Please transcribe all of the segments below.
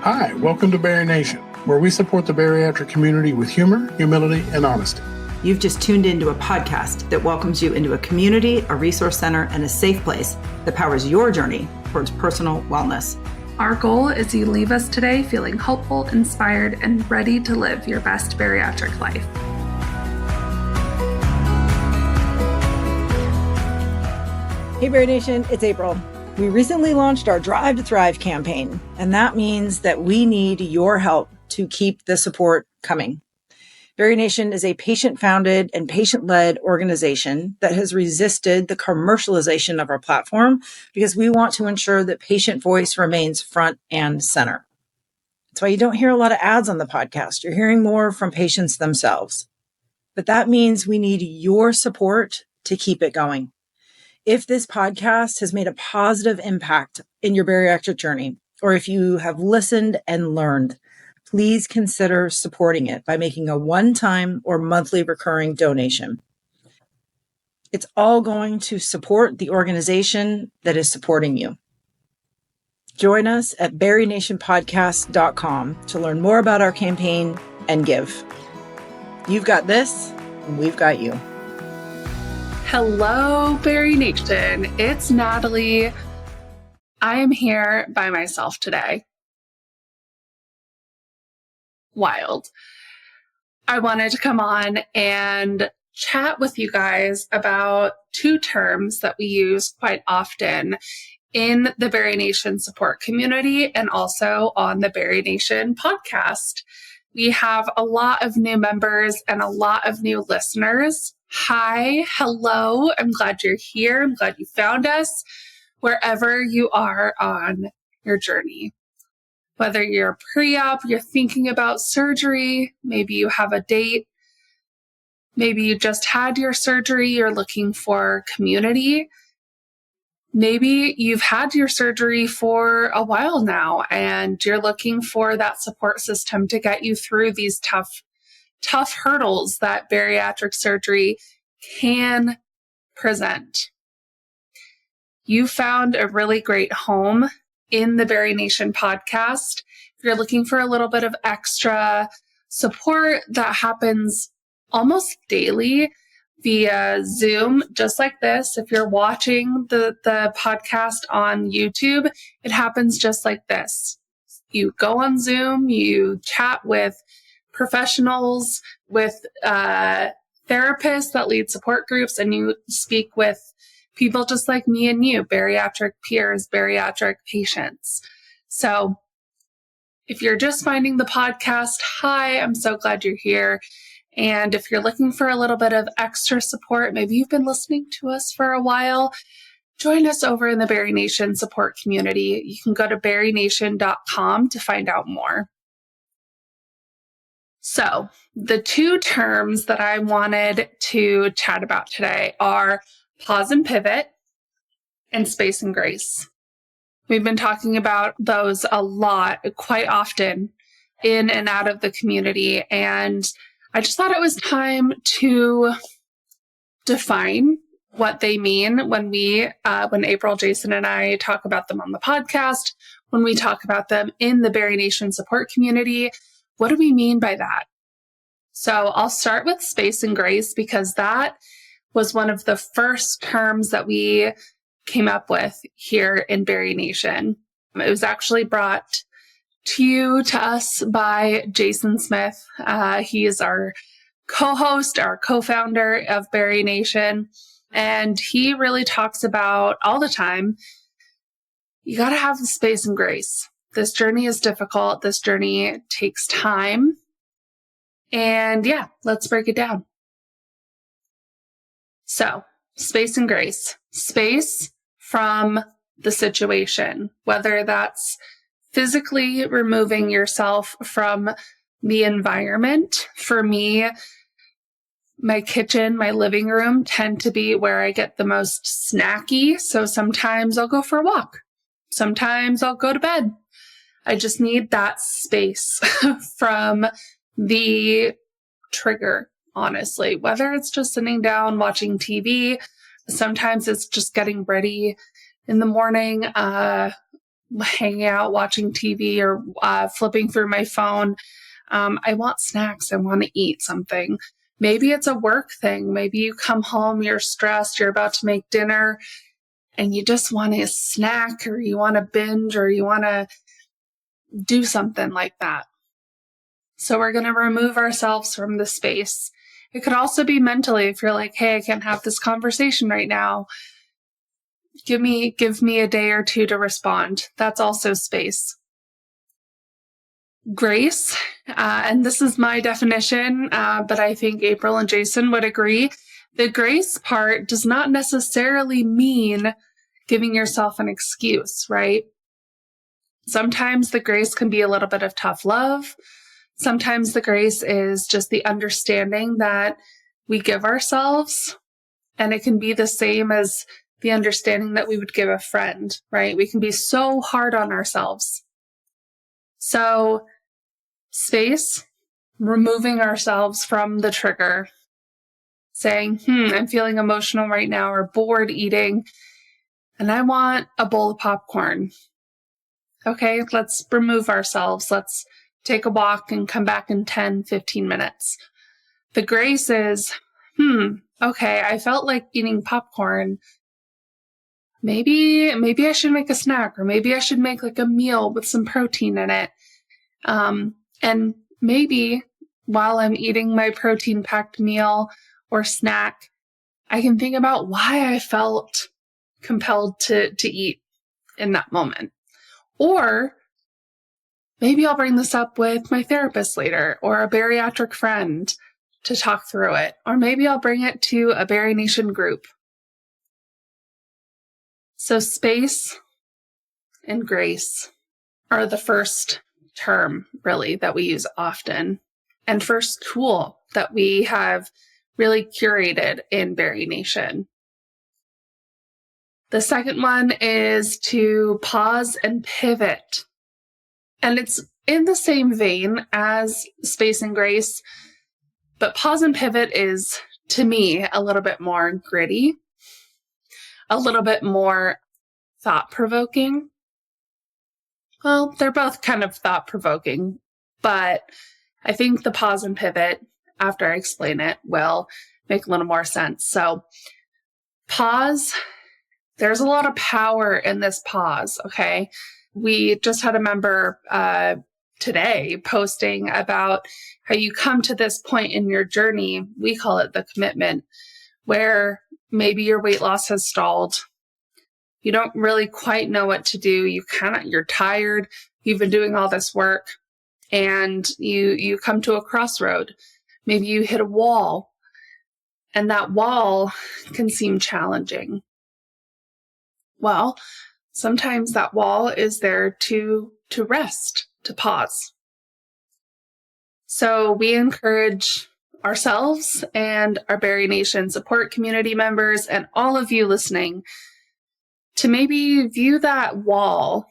Hi, welcome to BariNation, where we support the bariatric community with humor, humility, and honesty. You've just tuned into a podcast that welcomes you into a community, a resource center, and a safe place that powers your journey towards personal wellness. Our goal is you leave us today feeling hopeful, inspired, and ready to live your best bariatric life. Hey BariNation, it's April. We recently launched our Drive to Thrive campaign, and that means that we need your help to keep the support coming. BariNation is a patient-founded and patient-led organization that has resisted the commercialization of our platform because we want to ensure that patient voice remains front and center. That's why you don't hear a lot of ads on the podcast. You're hearing more from patients themselves. But that means we need your support to keep it going. If this podcast has made a positive impact in your bariatric journey, or if you have listened and learned, please consider supporting it by making a one-time or monthly recurring donation. It's all going to support the organization that is supporting you. Join us at BariNationPodcast.com to learn more about our campaign and give. You've got this, and we've got you. Hello, Bari-Nation. It's Natalie. I am here by myself today. Wild. I wanted to come on and chat with you guys about two terms that we use quite often in the BariNation support community and also on the BariNation podcast. We have a lot of new members and a lot of new listeners. Hi, hello. I'm glad you're here. I'm glad you found us wherever you are on your journey. Whether you're pre-op, you're thinking about surgery, maybe you have a date, maybe you just had your surgery, you're looking for community. Maybe you've had your surgery for a while now and you're looking for that support system to get you through these tough hurdles that bariatric surgery can present. You found a really great home in the BariNation podcast. If you're looking for a little bit of extra support that happens almost daily via Zoom, just like this. If you're watching the podcast on YouTube, it happens just like this. You go on Zoom, you chat with professionals, with therapists that lead support groups, and you speak with people just like me and you, bariatric peers, bariatric patients. So if you're just finding the podcast, hi, I'm so glad you're here. And if you're looking for a little bit of extra support, maybe you've been listening to us for a while, join us over in the BariNation support community. You can go to BariNation.com to find out more. So the two terms that I wanted to chat about today are pause and pivot and space and grace. We've been talking about those a lot, quite often in and out of the community. And I just thought it was time to define what they mean when April, Jason, and I talk about them on the podcast, when we talk about them in the BariNation support community. What do we mean by that? So I'll start with space and grace because that was one of the first terms that we came up with here in BariNation. It was actually brought to us by Jason Smith. He is our co-host, our co-founder of BariNation, and he really talks about all the time, you got to have the space and grace. This journey is difficult. This journey takes time. And yeah, let's break it down. So, space and grace. Space from the situation, whether that's physically removing yourself from the environment. For me, my kitchen, my living room tend to be where I get the most snacky. So sometimes I'll go for a walk. Sometimes I'll go to bed. I just need that space from the trigger, honestly, whether it's just sitting down watching TV. Sometimes it's just getting ready in the morning, hanging out, watching TV, or flipping through my phone. I want snacks. I want to eat something. Maybe it's a work thing. Maybe you come home, you're stressed, you're about to make dinner, and you just want a snack, or you want to binge, or you want to do something like that. So we're going to remove ourselves from the space. It could also be mentally, if you're like, hey, I can't have this conversation right now. Give me a day or two to respond. That's also space. Grace, and this is my definition, but I think April and Jason would agree. The grace part does not necessarily mean giving yourself an excuse, right? Sometimes the grace can be a little bit of tough love. Sometimes the grace is just the understanding that we give ourselves, and it can be the same as the understanding that we would give a friend, right? We can be so hard on ourselves. So space, removing ourselves from the trigger, saying, I'm feeling emotional right now, or bored eating, and I want a bowl of popcorn. Okay, let's remove ourselves. Let's take a walk and come back in 10, 15 minutes. The grace is, okay, I felt like eating popcorn. Maybe I should make a snack, or maybe I should make like a meal with some protein in it. And maybe while I'm eating my protein-packed meal or snack, I can think about why I felt compelled to eat in that moment. Or maybe I'll bring this up with my therapist later, or a bariatric friend to talk through it. Or maybe I'll bring it to a BariNation group. So space and grace are the first term, really, that we use often, and first tool that we have really curated in BariNation. The second one is to pause and pivot. And it's in the same vein as space and grace, but pause and pivot is, to me, a little bit more gritty, a little bit more thought-provoking. Well, they're both kind of thought-provoking, but I think the pause and pivot, after I explain it, will make a little more sense. So pause, there's a lot of power in this pause, okay? We just had a member today posting about how you come to this point in your journey, we call it the commitment, where maybe your weight loss has stalled. You don't really quite know what to do. You're tired. You've been doing all this work, and you come to a crossroad. Maybe you hit a wall, and that wall can seem challenging. Well, sometimes that wall is there to rest, to pause. So we encourage ourselves and our BariNation support community members and all of you listening to maybe view that wall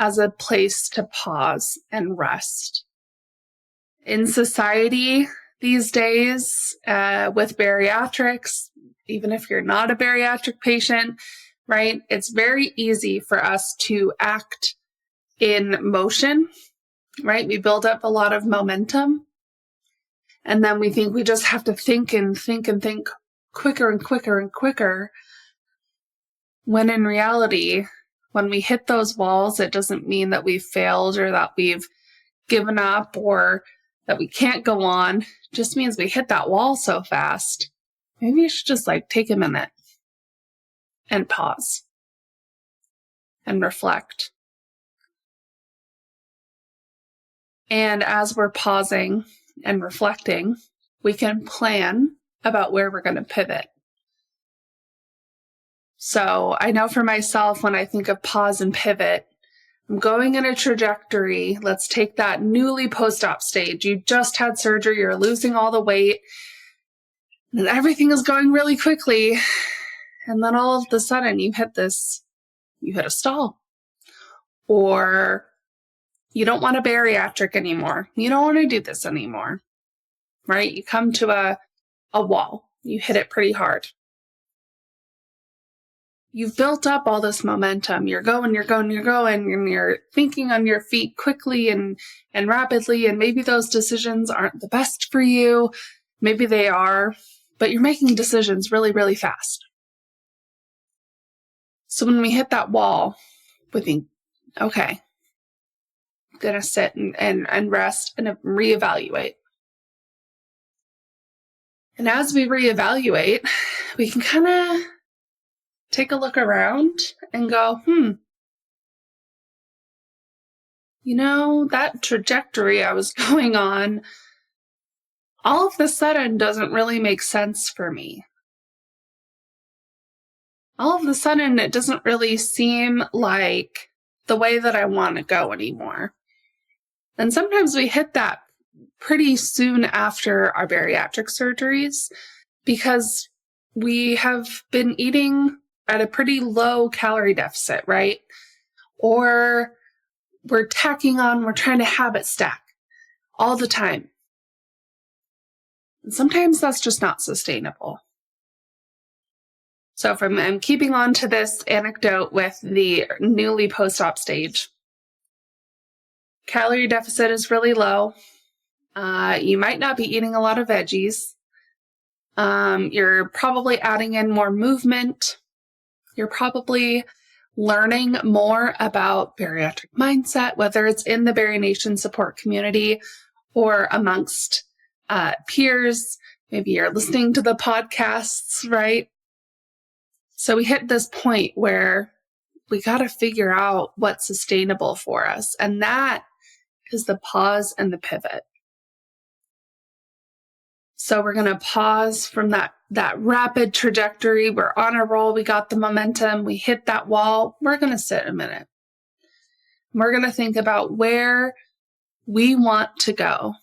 as a place to pause and rest. In society these days, with bariatrics, even if you're not a bariatric patient, right, it's very easy for us to act in motion, right? We build up a lot of momentum, and then we think we just have to think quicker and quicker and quicker. When in reality, when we hit those walls, it doesn't mean that we've failed or that we've given up or that we can't go on. It just means we hit that wall so fast. Maybe you should just take a minute and pause and reflect. And as we're pausing and reflecting, we can plan about where we're going to pivot. So I know for myself, when I think of pause and pivot, I'm going in a trajectory. Let's take that newly post-op stage. You just had surgery, you're losing all the weight, and everything is going really quickly. And then all of a sudden you hit a stall. Or you don't want a bariatric anymore. You don't want to do this anymore, right? You come to a wall. You hit it pretty hard. you've built up all this momentum. You're going, and you're thinking on your feet quickly and rapidly. And maybe those decisions aren't the best for you. Maybe they are, but you're making decisions really, really fast. So when we hit that wall, we think, okay, I'm going to sit and rest and reevaluate. And as we reevaluate, we can kind of take a look around and go, that trajectory I was going on, all of a sudden doesn't really make sense for me. All of a sudden, it doesn't really seem like the way that I want to go anymore. And sometimes we hit that pretty soon after our bariatric surgeries because we have been eating at a pretty low calorie deficit, right? Or we're tacking on, we're trying to habit stack all the time. And sometimes that's just not sustainable. So I'm keeping on to this anecdote with the newly post-op stage. Calorie deficit is really low. You might not be eating a lot of veggies. You're probably adding in more movement. You're probably learning more about bariatric mindset, whether it's in the BariNation support community or amongst peers. Maybe you're listening to the podcasts, right? So we hit this point where we got to figure out what's sustainable for us. And that is the pause and the pivot. So we're going to pause from that rapid trajectory. We're on a roll. We got the momentum. We hit that wall. We're going to sit a minute. We're going to think about where we want to go,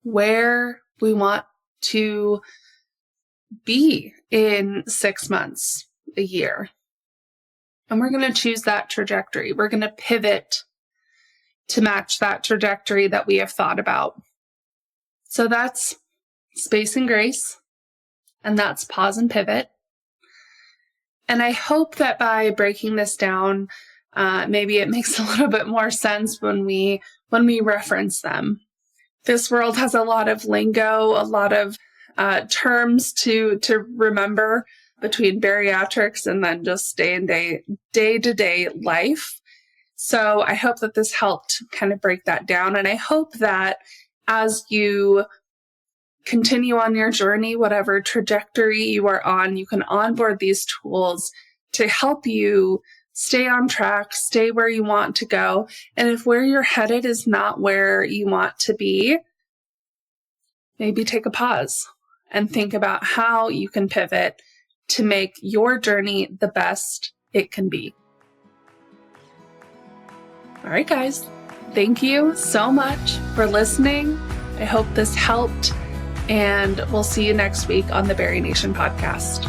where we want to be in 6 months, a year. And we're going to choose that trajectory. We're going to pivot to match that trajectory that we have thought about. So that's space and grace, and that's pause and pivot. And I hope that by breaking this down, maybe it makes a little bit more sense when we reference them. This world has a lot of lingo, a lot of terms to remember between bariatrics and then just day-to-day life. So I hope that this helped kind of break that down. And I hope that as you continue on your journey, whatever trajectory you are on, you can onboard these tools to help you stay on track, stay where you want to go. And if where you're headed is not where you want to be, maybe take a pause and think about how you can pivot to make your journey the best it can be. All right, guys. Thank you so much for listening. I hope this helped, and we'll see you next week on the BariNation podcast.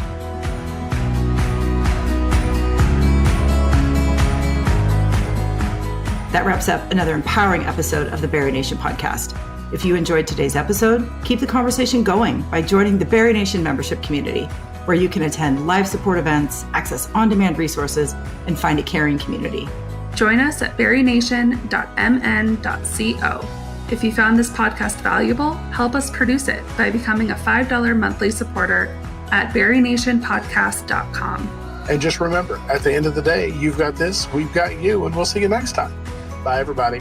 That wraps up another empowering episode of the BariNation podcast. If you enjoyed today's episode, keep the conversation going by joining the BariNation membership community, where you can attend live support events, access on-demand resources, and find a caring community. Join us at barination.mn.co. If you found this podcast valuable, help us produce it by becoming a $5 monthly supporter at barinationpodcast.com. And just remember, at the end of the day, you've got this, we've got you, and we'll see you next time. Bye, everybody.